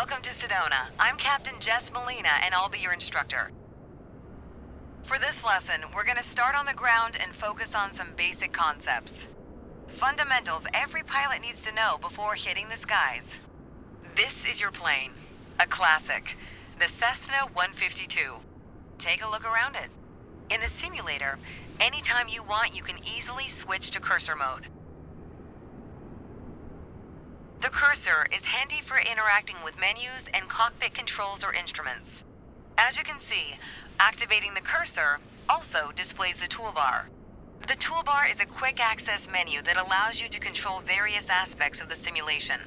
Welcome to Sedona. I'm Captain Jess Molina, and I'll be your instructor. For this lesson, we're going to start on the ground and focus on some basic concepts. Fundamentals every pilot needs to know before hitting the skies. This is your plane, a classic, the Cessna 152. Take a look around it. In the simulator, anytime you want, you can easily switch to cursor mode. The cursor is handy for interacting with menus and cockpit controls or instruments. As you can see, activating the cursor also displays the toolbar. The toolbar is a quick access menu that allows you to control various aspects of the simulation.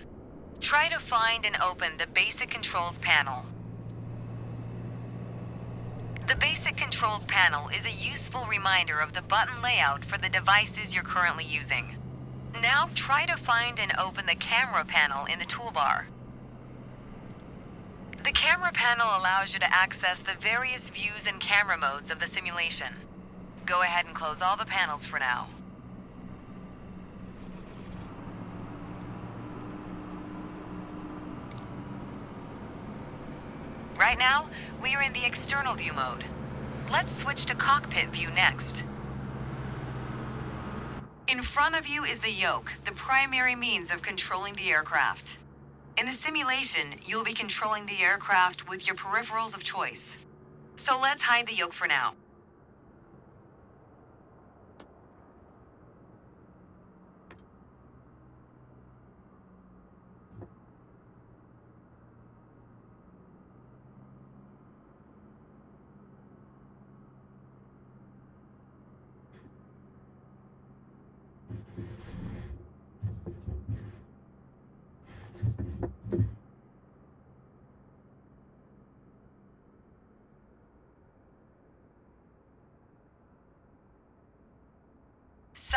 Try to find and open the Basic Controls panel. The Basic Controls panel is a useful reminder of the button layout for the devices you're currently using. Now try to find and open the camera panel in the toolbar. The camera panel allows you to access the various views and camera modes of the simulation. Go ahead and close all the panels for now. Right now, we are in the external view mode. Let's switch to cockpit view next. In front of you is the yoke, the primary means of controlling the aircraft. In the simulation, you'll be controlling the aircraft with your peripherals of choice. So let's hide the yoke for now.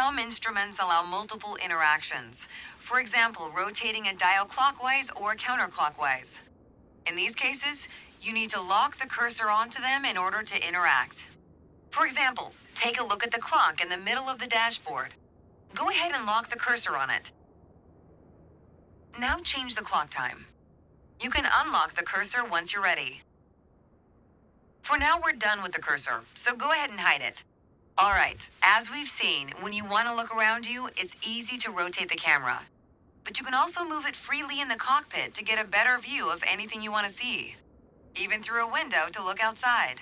Some instruments allow multiple interactions. For example, rotating a dial clockwise or counterclockwise. In these cases, you need to lock the cursor onto them in order to interact. For example, take a look at the clock in the middle of the dashboard. Go ahead and lock the cursor on it. Now change the clock time. You can unlock the cursor once you're ready. For now, we're done with the cursor, so go ahead and hide it. All right, as we've seen, when you want to look around you, it's easy to rotate the camera. But you can also move it freely in the cockpit to get a better view of anything you want to see, even through a window to look outside.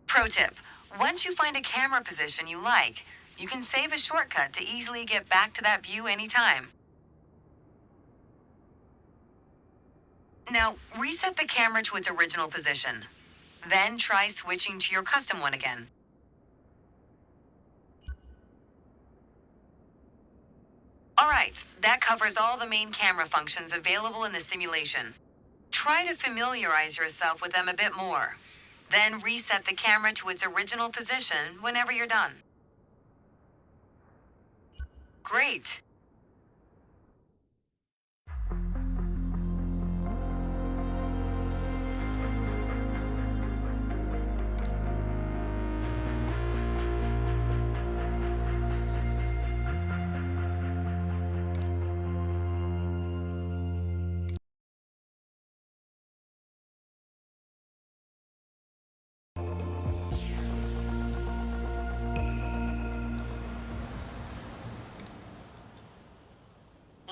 Pro tip, once you find a camera position you like, you can save a shortcut to easily get back to that view anytime. Now, reset the camera to its original position. Then try switching to your custom one again. All right, that covers all the main camera functions available in the simulation. Try to familiarize yourself with them a bit more. Then reset the camera to its original position whenever you're done. Great.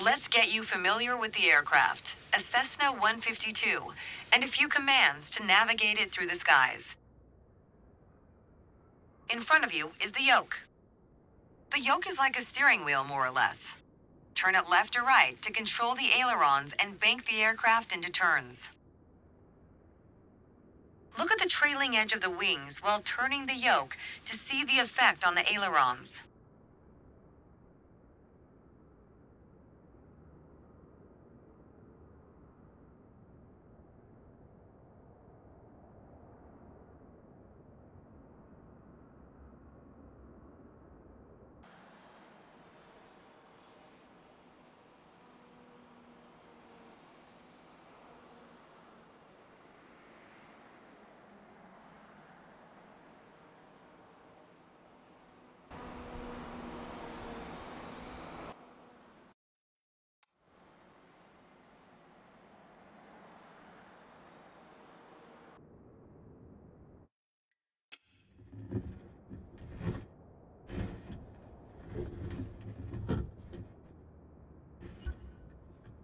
Let's get you familiar with the aircraft, a Cessna 152, and a few commands to navigate it through the skies. In front of you is the yoke. The yoke is like a steering wheel, more or less. Turn it left or right to control the ailerons and bank the aircraft into turns. Look at the trailing edge of the wings while turning the yoke to see the effect on the ailerons.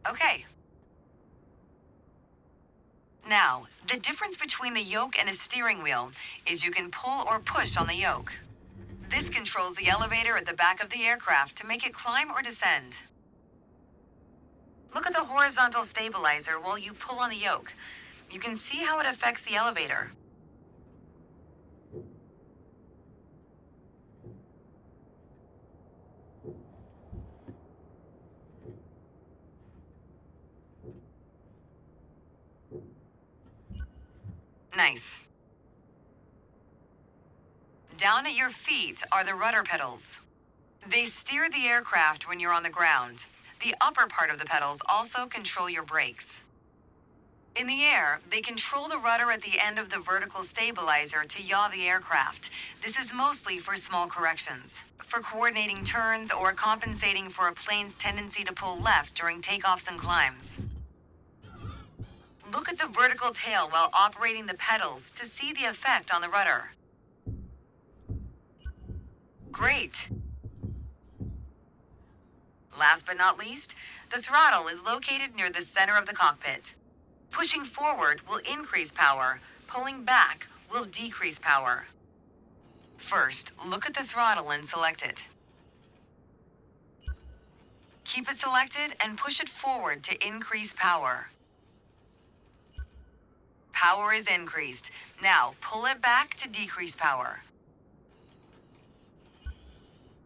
Okay. Now, the difference between the yoke and a steering wheel is you can pull or push on the yoke. This controls the elevator at the back of the aircraft to make it climb or descend. Look at the horizontal stabilizer while you pull on the yoke. You can see how it affects the elevator. Nice. Down at your feet are the rudder pedals. They steer the aircraft when you're on the ground. The upper part of the pedals also control your brakes. In the air, they control the rudder at the end of the vertical stabilizer to yaw the aircraft. This is mostly for small corrections, for coordinating turns or compensating for a plane's tendency to pull left during takeoffs and climbs. Look at the vertical tail while operating the pedals to see the effect on the rudder. Great. Last but not least, the throttle is located near the center of the cockpit. Pushing forward will increase power. Pulling back will decrease power. First, look at the throttle and select it. Keep it selected and push it forward to increase power. Power is increased. Now, pull it back to decrease power.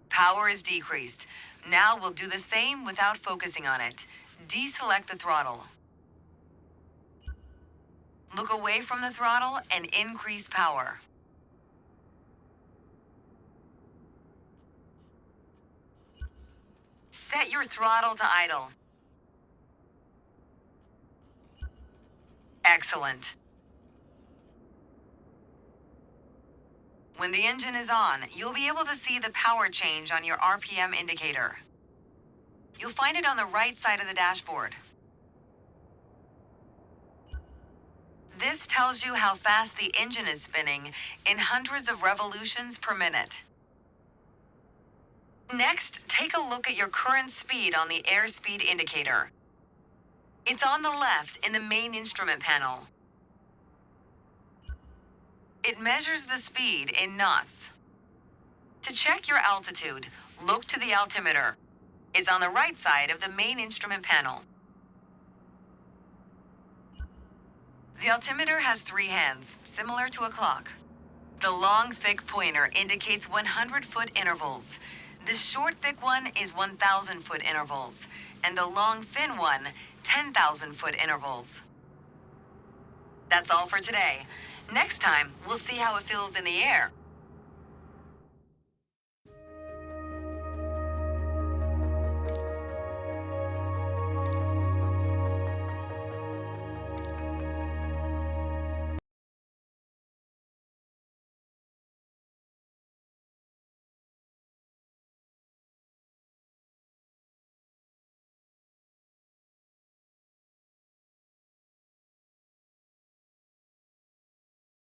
Power is decreased. Now we'll do the same without focusing on it. Deselect the throttle. Look away from the throttle and increase power. Set your throttle to idle. Excellent. When the engine is on, you'll be able to see the power change on your RPM indicator. You'll find it on the right side of the dashboard. This tells you how fast the engine is spinning in hundreds of revolutions per minute. Next, take a look at your current speed on the airspeed indicator. It's on the left in the main instrument panel. It measures the speed in knots. To check your altitude, look to the altimeter. It's on the right side of the main instrument panel. The altimeter has 3 hands, similar to a clock. The long, thick pointer indicates 100-foot intervals. The short, thick one is 1,000-foot intervals, and the long, thin one, 10,000-foot intervals. That's all for today. Next time, we'll see how it feels in the air.